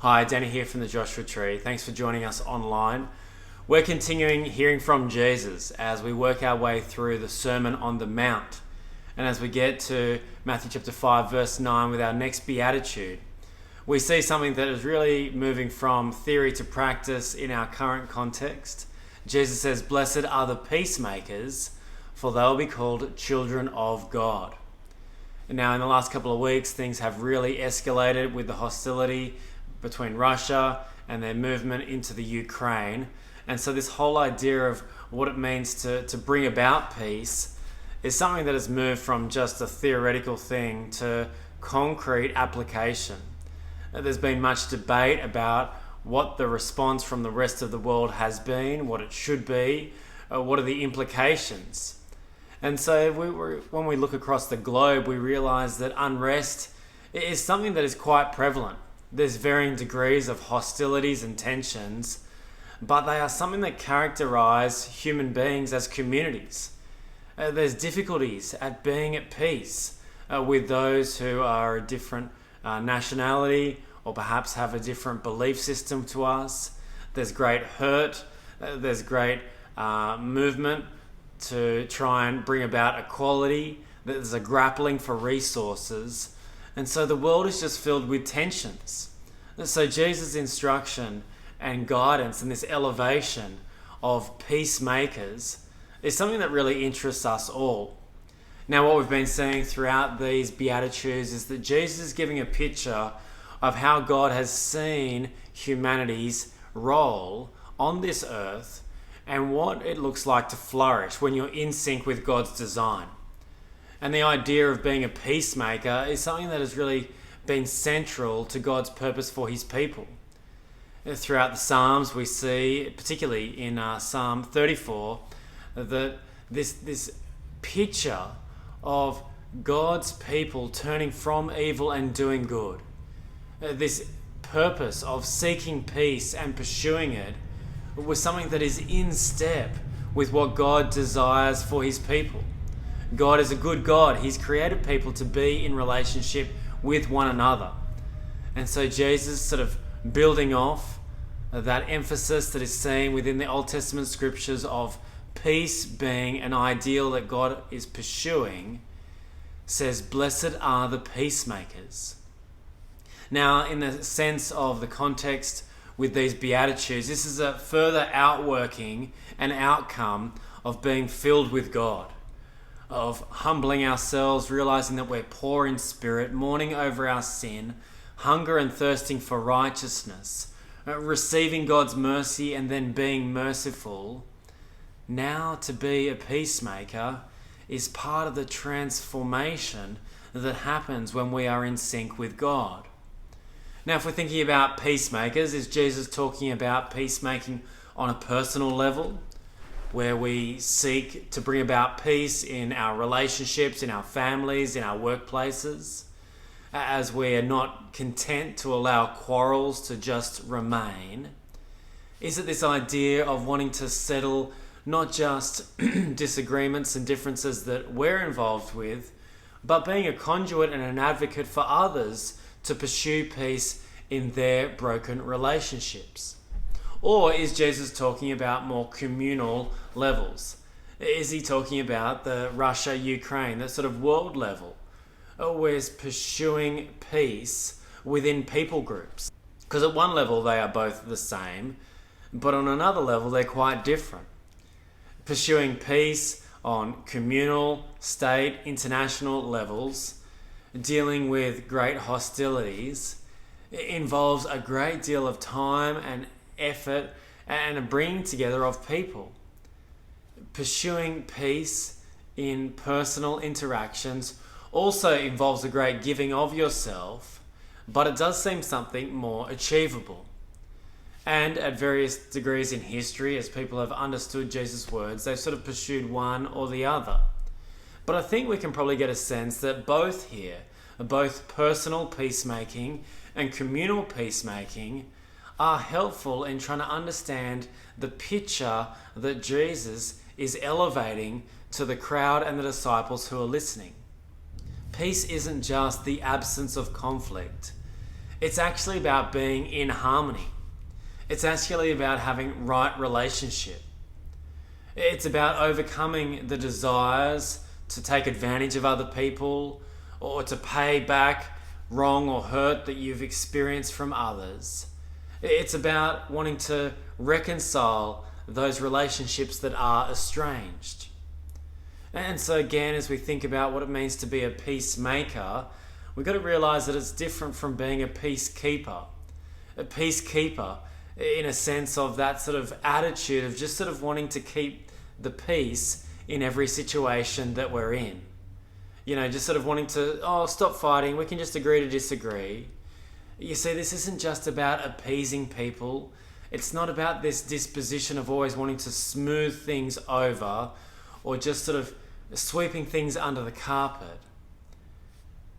Hi, Danny here from the Joshua Tree. Thanks for joining us online. We're continuing hearing from Jesus as we work our way through the Sermon on the Mount. And as we get to Matthew chapter 5, verse 9 with our next beatitude, we see something that is really moving from theory to practice in our current context. Jesus says, "Blessed are the peacemakers, for they will be called children of God." And now in the last couple of weeks, things have really escalated with the hostility between Russia and their movement into the Ukraine. And so this whole idea of what it means to bring about peace is something that has moved from just a theoretical thing to concrete application. There's been much debate about what the response from the rest of the world has been, what it should be, what are the implications. And so when we look across the globe, we realize that unrest is something that is quite prevalent. There's varying degrees of hostilities and tensions, but they are something that characterize human beings as communities. There's difficulties at being at peace with those who are a different nationality or perhaps have a different belief system to us. There's great hurt, there's great movement to try and bring about equality. There's a grappling for resources. And so the world is just filled with tensions. And so Jesus' instruction and guidance and this elevation of peacemakers is something that really interests us all. Now, what we've been seeing throughout these Beatitudes is that Jesus is giving a picture of how God has seen humanity's role on this earth and what it looks like to flourish when you're in sync with God's design. And the idea of being a peacemaker is something that has really been central to God's purpose for his people. Throughout the Psalms, we see, particularly in Psalm 34, that this picture of God's people turning from evil and doing good. This purpose of seeking peace and pursuing it was something that is in step with what God desires for his people. God is a good God. He's created people to be in relationship with one another. And so Jesus sort of building off that emphasis that is seen within the Old Testament scriptures of peace being an ideal that God is pursuing, says, "Blessed are the peacemakers." Now, in the sense of the context with these Beatitudes, this is a further outworking and outcome of being filled with God, of humbling ourselves, realizing that we're poor in spirit, mourning over our sin, hunger and thirsting for righteousness, receiving God's mercy and then being merciful. Now, to be a peacemaker is part of the transformation that happens when we are in sync with God. Now, if we're thinking about peacemakers, is Jesus talking about peacemaking on a personal level, where we seek to bring about peace in our relationships, in our families, in our workplaces, as we are not content to allow quarrels to just remain? Is it this idea of wanting to settle not just disagreements and differences that we're involved with, but being a conduit and an advocate for others to pursue peace in their broken relationships? Or is Jesus talking about more communal levels? Is he talking about the Russia-Ukraine, that sort of world level? Or is pursuing peace within people groups? Because at one level they are both the same, but on another level they're quite different. Pursuing peace on communal, state, international levels, dealing with great hostilities, involves a great deal of time and effort and a bringing together of people. Pursuing peace in personal interactions also involves a great giving of yourself, but it does seem something more achievable. And at various degrees in history, as people have understood Jesus' words, they've sort of pursued one or the other. But I think we can probably get a sense that both here, both personal peacemaking and communal peacemaking, are helpful in trying to understand the picture that Jesus is elevating to the crowd and the disciples who are listening. Peace isn't just the absence of conflict. It's actually about being in harmony. It's actually about having right relationship. It's about overcoming the desires to take advantage of other people or to pay back wrong or hurt that you've experienced from others. It's about wanting to reconcile those relationships that are estranged. And so again, as we think about what it means to be a peacemaker, we've got to realize that it's different from being a peacekeeper. A peacekeeper, in a sense of that sort of attitude of just sort of wanting to keep the peace in every situation that we're in. You know, just sort of wanting to, stop fighting, we can just agree to disagree. You see, this isn't just about appeasing people. It's not about this disposition of always wanting to smooth things over or just sort of sweeping things under the carpet.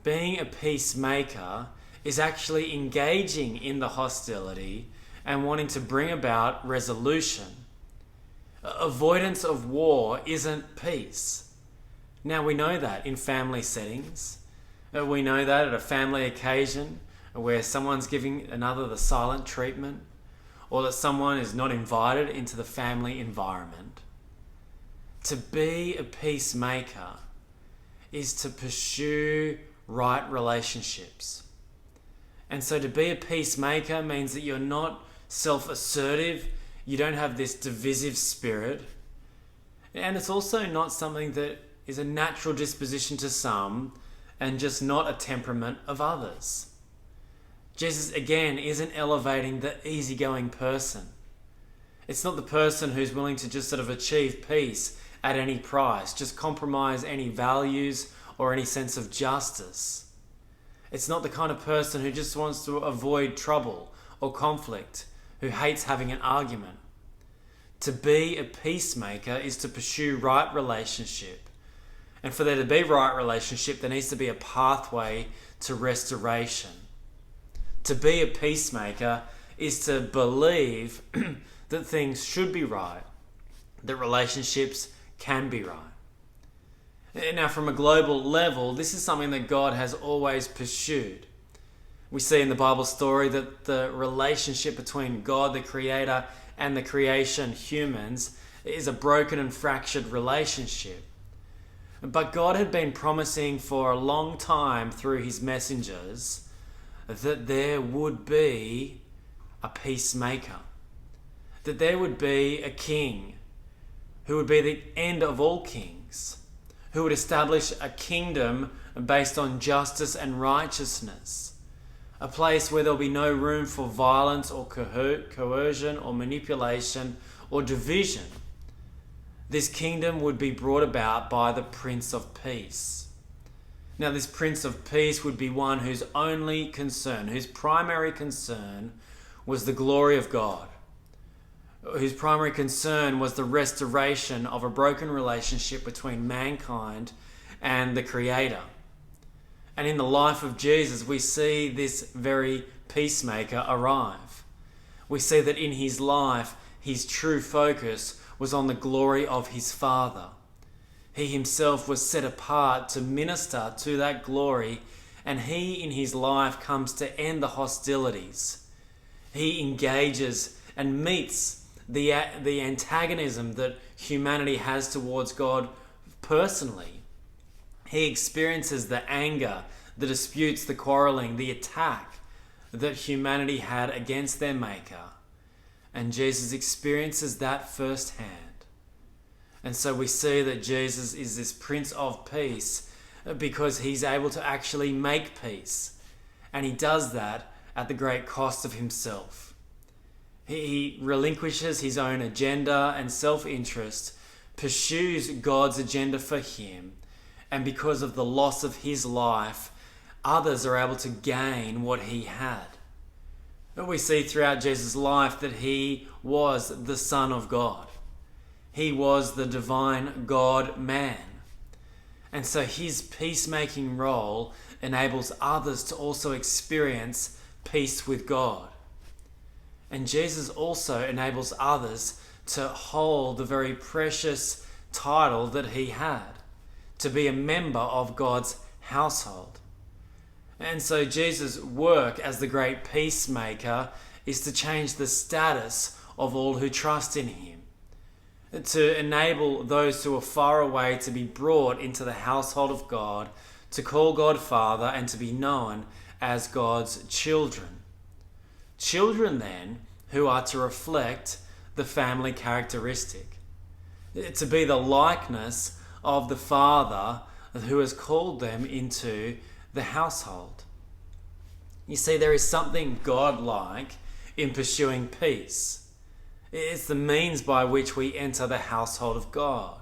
Being a peacemaker is actually engaging in the hostility and wanting to bring about resolution. Avoidance of war isn't peace. Now, we know that in family settings. We know that at a family occasion where someone's giving another the silent treatment, or that someone is not invited into the family environment. To be a peacemaker is to pursue right relationships. And so to be a peacemaker means that you're not self-assertive, you don't have this divisive spirit, and it's also not something that is a natural disposition to some and just not a temperament of others. Jesus, again, isn't elevating the easygoing person. It's not the person who's willing to just sort of achieve peace at any price, just compromise any values or any sense of justice. It's not the kind of person who just wants to avoid trouble or conflict, who hates having an argument. To be a peacemaker is to pursue right relationship. And for there to be right relationship, there needs to be a pathway to restoration. To be a peacemaker is to believe that things should be right, that relationships can be right. Now, from a global level, this is something that God has always pursued. We see in the Bible story that the relationship between God, the Creator, and the creation, humans, is a broken and fractured relationship. But God had been promising for a long time through his messengers that there would be a peacemaker, that there would be a king who would be the end of all kings, who would establish a kingdom based on justice and righteousness, a place where there'll be no room for violence or coercion or manipulation or division. This kingdom would be brought about by the Prince of Peace. Now, this Prince of Peace would be one whose only concern, whose primary concern was the glory of God, whose primary concern was the restoration of a broken relationship between mankind and the Creator. And in the life of Jesus, we see this very peacemaker arrive. We see that in his life, his true focus was on the glory of his Father. He himself was set apart to minister to that glory, and he in his life comes to end the hostilities. He engages and meets the antagonism that humanity has towards God personally. He experiences the anger, the disputes, the quarreling, the attack that humanity had against their Maker. And Jesus experiences that firsthand. And so we see that Jesus is this Prince of Peace because he's able to actually make peace. And he does that at the great cost of himself. He relinquishes his own agenda and self-interest, pursues God's agenda for him, and because of the loss of his life, others are able to gain what he had. We see throughout Jesus' life that he was the Son of God. He was the divine God-man. And so his peacemaking role enables others to also experience peace with God. And Jesus also enables others to hold the very precious title that he had, to be a member of God's household. And so Jesus' work as the great peacemaker is to change the status of all who trust in him, to enable those who are far away to be brought into the household of God, to call God Father, and to be known as God's children. Children, then, who are to reflect the family characteristic, to be the likeness of the Father who has called them into the household. You see, there is something godlike in pursuing peace. It's the means by which we enter the household of God.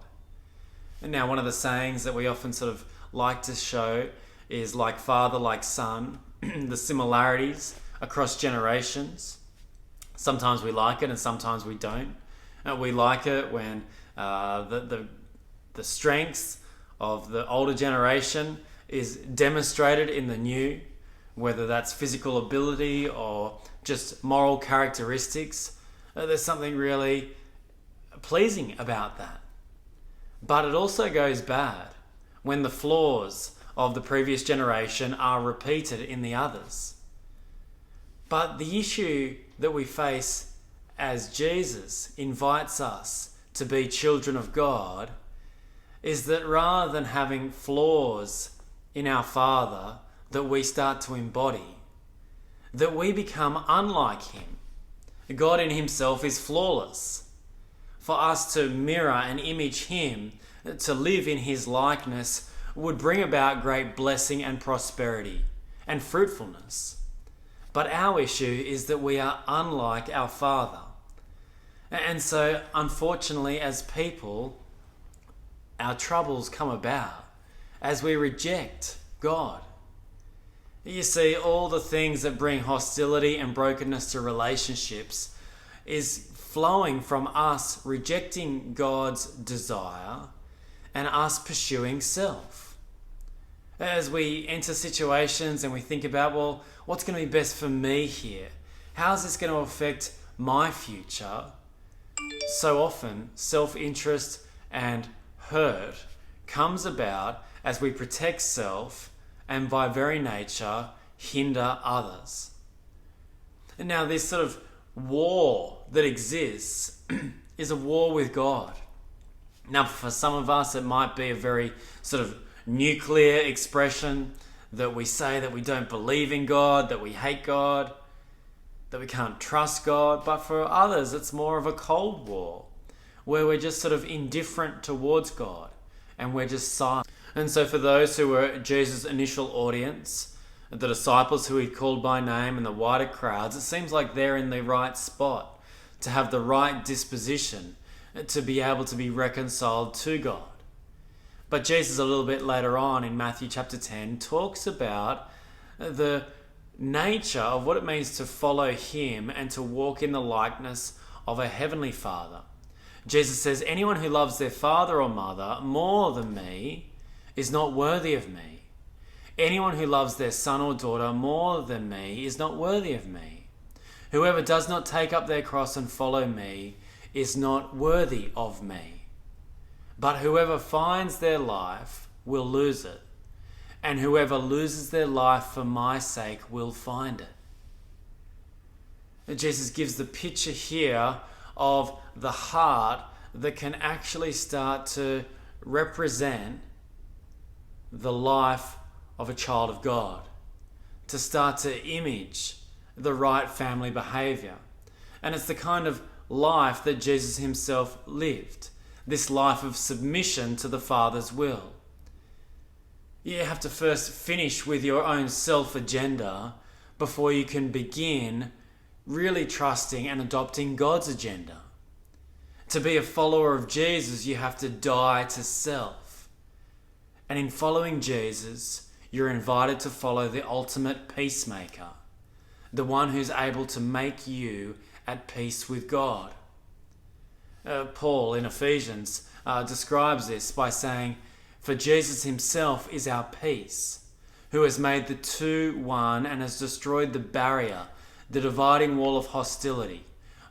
And now, one of the sayings that we often sort of like to show is like father, like son, the similarities across generations. Sometimes we like it and sometimes we don't. We like it when the strengths of the older generation is demonstrated in the new, whether that's physical ability or just moral characteristics. There's something really pleasing about that. But it also goes bad when the flaws of the previous generation are repeated in the others. But the issue that we face as Jesus invites us to be children of God is that rather than having flaws in our Father that we start to embody, that we become unlike him. God in himself is flawless. For us to mirror and image him, to live in his likeness, would bring about great blessing and prosperity and fruitfulness. But our issue is that we are unlike our Father. And so, unfortunately, as people, our troubles come about as we reject God. You see, all the things that bring hostility and brokenness to relationships is flowing from us rejecting God's desire and us pursuing self. As we enter situations and we think about, well, what's going to be best for me here? How's this going to affect my future? So often, self-interest and hurt comes about as we protect self and by very nature hinder others. And now this sort of war that exists is a war with God. Now for some of us it might be a very sort of nuclear expression that we say that we don't believe in God, that we hate God, that we can't trust God. But for others it's more of a cold war where we're just sort of indifferent towards God and we're just silent. And so for those who were Jesus' initial audience, the disciples who he'd called by name and the wider crowds, it seems like they're in the right spot to have the right disposition to be able to be reconciled to God. But Jesus a little bit later on in Matthew chapter 10 talks about the nature of what it means to follow him and to walk in the likeness of a heavenly Father. Jesus says, anyone who loves their father or mother more than me is not worthy of me. Anyone who loves their son or daughter more than me is not worthy of me. Whoever does not take up their cross and follow me is not worthy of me. But whoever finds their life will lose it, and whoever loses their life for my sake will find it. And Jesus gives the picture here of the heart that can actually start to represent the life of a child of God, to start to image the right family behavior. And it's the kind of life that Jesus himself lived, this life of submission to the Father's will. You have to first finish with your own self-agenda before you can begin really trusting and adopting God's agenda. To be a follower of Jesus, you have to die to self. And in following Jesus, you're invited to follow the ultimate peacemaker, the one who's able to make you at peace with God. Paul in Ephesians describes this by saying, for Jesus himself is our peace, who has made the two one and has destroyed the barrier, the dividing wall of hostility,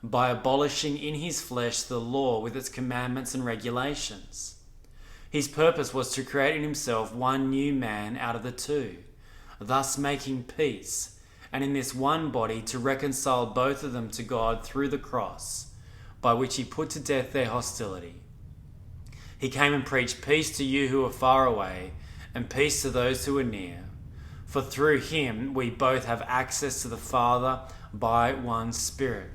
by abolishing in his flesh the law with its commandments and regulations. His purpose was to create in himself one new man out of the two, thus making peace, and in this one body to reconcile both of them to God through the cross, by which he put to death their hostility. He came and preached peace to you who are far away, and peace to those who are near. For through him we both have access to the Father by one Spirit.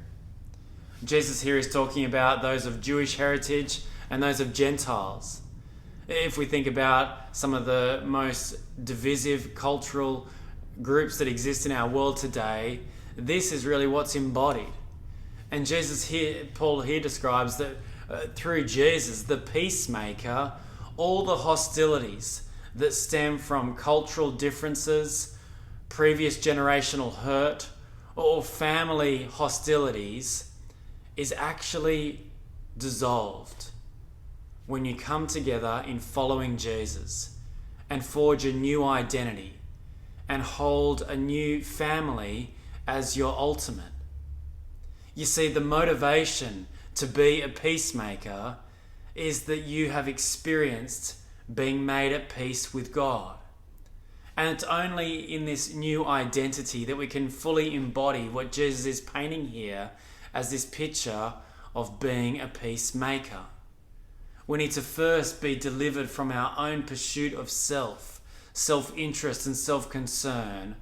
Jesus here is talking about those of Jewish heritage and those of Gentiles. If we think about some of the most divisive cultural groups that exist in our world today, this is really what's embodied. And Paul here describes that through Jesus, the peacemaker, all the hostilities that stem from cultural differences, previous generational hurt, or family hostilities is actually dissolved when you come together in following Jesus and forge a new identity and hold a new family as your ultimate. You see, the motivation to be a peacemaker is that you have experienced being made at peace with God. And it's only in this new identity that we can fully embody what Jesus is painting here as this picture of being a peacemaker. We need to first be delivered from our own pursuit of self-interest and self-concern,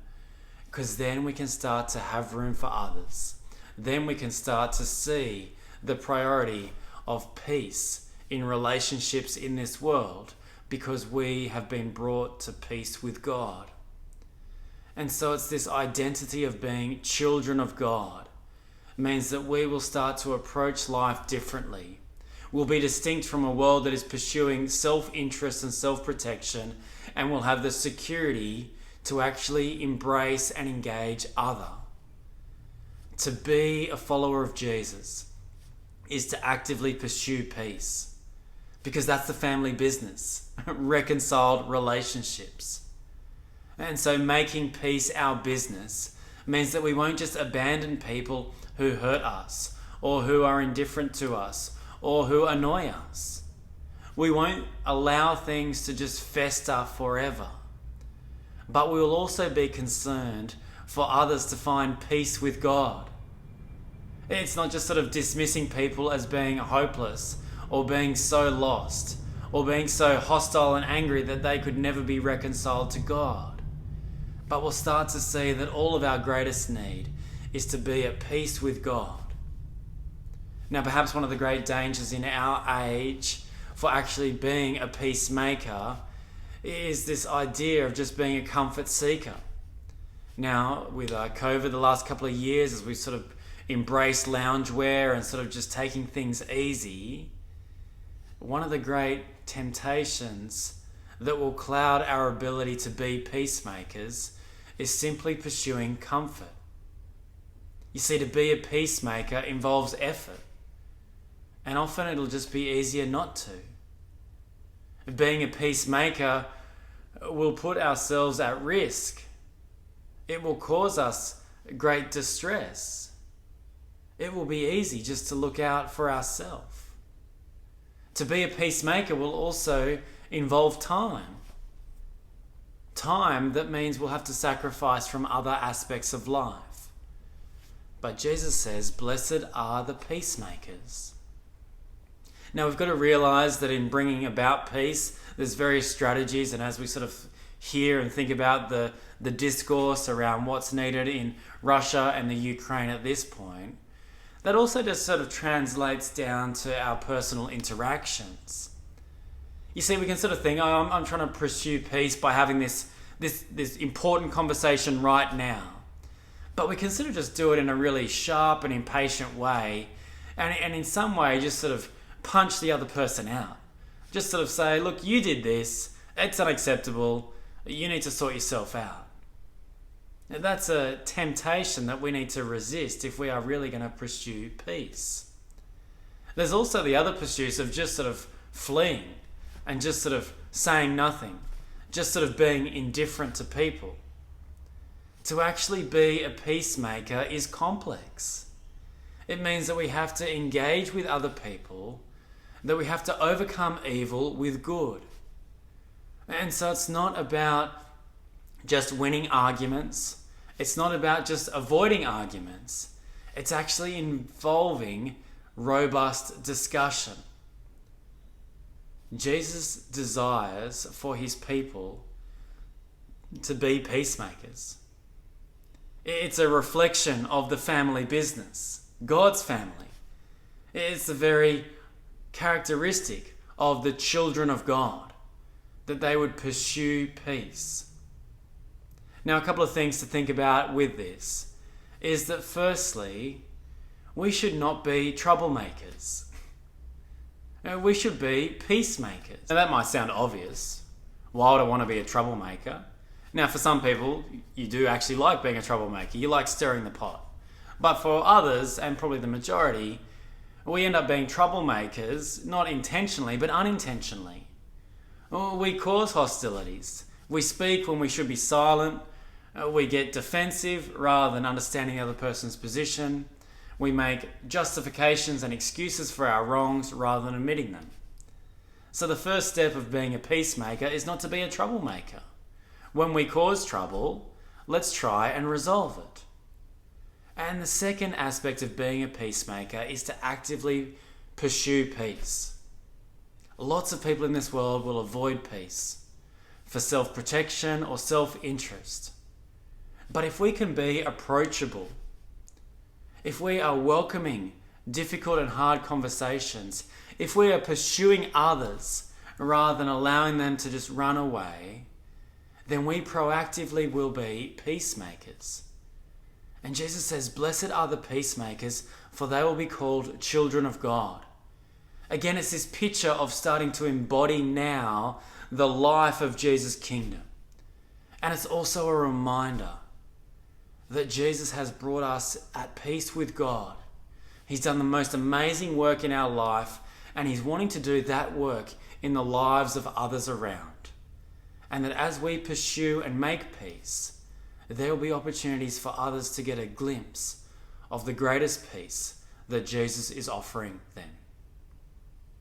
because then we can start to have room for others. Then we can start to see the priority of peace in relationships in this world, because we have been brought to peace with God. And so it's this identity of being children of God. It means that we will start to approach life differently. We'll be distinct from a world that is pursuing self-interest and self-protection, and we'll have the security to actually embrace and engage other. To be a follower of Jesus is to actively pursue peace, because that's the family business, reconciled relationships. And so making peace our business means that we won't just abandon people who hurt us, or who are indifferent to us, or who annoy us. We won't allow things to just fester forever. But we will also be concerned for others to find peace with God. It's not just sort of dismissing people as being hopeless, or being so lost, or being so hostile and angry that they could never be reconciled to God. But we'll start to see that all of our greatest need is to be at peace with God. Now, perhaps one of the great dangers in our age for actually being a peacemaker is this idea of just being a comfort seeker. Now, with COVID the last couple of years, as we sort of embraced loungewear and sort of just taking things easy, one of the great temptations that will cloud our ability to be peacemakers is simply pursuing comfort. You see, to be a peacemaker involves effort, and often it'll just be easier not to. Being a peacemaker will put ourselves at risk. It will cause us great distress. It will be easy just to look out for ourselves. To be a peacemaker will also involve time. Time that means we'll have to sacrifice from other aspects of life. But Jesus says, "Blessed are the peacemakers." Now we've got to realize that in bringing about peace, there's various strategies, and as we sort of hear and think about the discourse around what's needed in Russia and the Ukraine at this point, that also just sort of translates down to our personal interactions. You see, we can sort of think, oh, I'm trying to pursue peace by having this important conversation right now. But we can sort of just do it in a really sharp and impatient way, and in some way just sort of punch the other person out. Just sort of say, look, you did this, it's unacceptable, you need to sort yourself out. Now, that's a temptation that we need to resist if we are really going to pursue peace. There's also the other pursuits of just sort of fleeing and just sort of saying nothing, just sort of being indifferent to people. To actually be a peacemaker is complex. It means that we have to engage with other people, that we have to overcome evil with good. And so it's not about just winning arguments. It's not about just avoiding arguments. It's actually involving robust discussion. Jesus desires for his people to be peacemakers. It's a reflection of the family business, God's family. It's the very characteristic of the children of God, that they would pursue peace. Now, a couple of things to think about with this is that firstly, we should not be troublemakers. We should be peacemakers. Now, that might sound obvious. Why would I want to be a troublemaker? Now, for some people, you do actually like being a troublemaker. You like stirring the pot. But for others, and probably the majority, we end up being troublemakers, not intentionally, but unintentionally. We cause hostilities. We speak when we should be silent. We get defensive rather than understanding the other person's position. We make justifications and excuses for our wrongs rather than admitting them. So the first step of being a peacemaker is not to be a troublemaker. When we cause trouble, let's try and resolve it. And the second aspect of being a peacemaker is to actively pursue peace. Lots of people in this world will avoid peace for self-protection or self-interest. But if we can be approachable, if we are welcoming difficult and hard conversations, if we are pursuing others rather than allowing them to just run away, then we proactively will be peacemakers. And Jesus says, "Blessed are the peacemakers, for they will be called children of God." Again, it's this picture of starting to embody now the life of Jesus' kingdom. And it's also a reminder that Jesus has brought us at peace with God. He's done the most amazing work in our life, and he's wanting to do that work in the lives of others around. And that as we pursue and make peace, there will be opportunities for others to get a glimpse of the greatest peace that Jesus is offering them.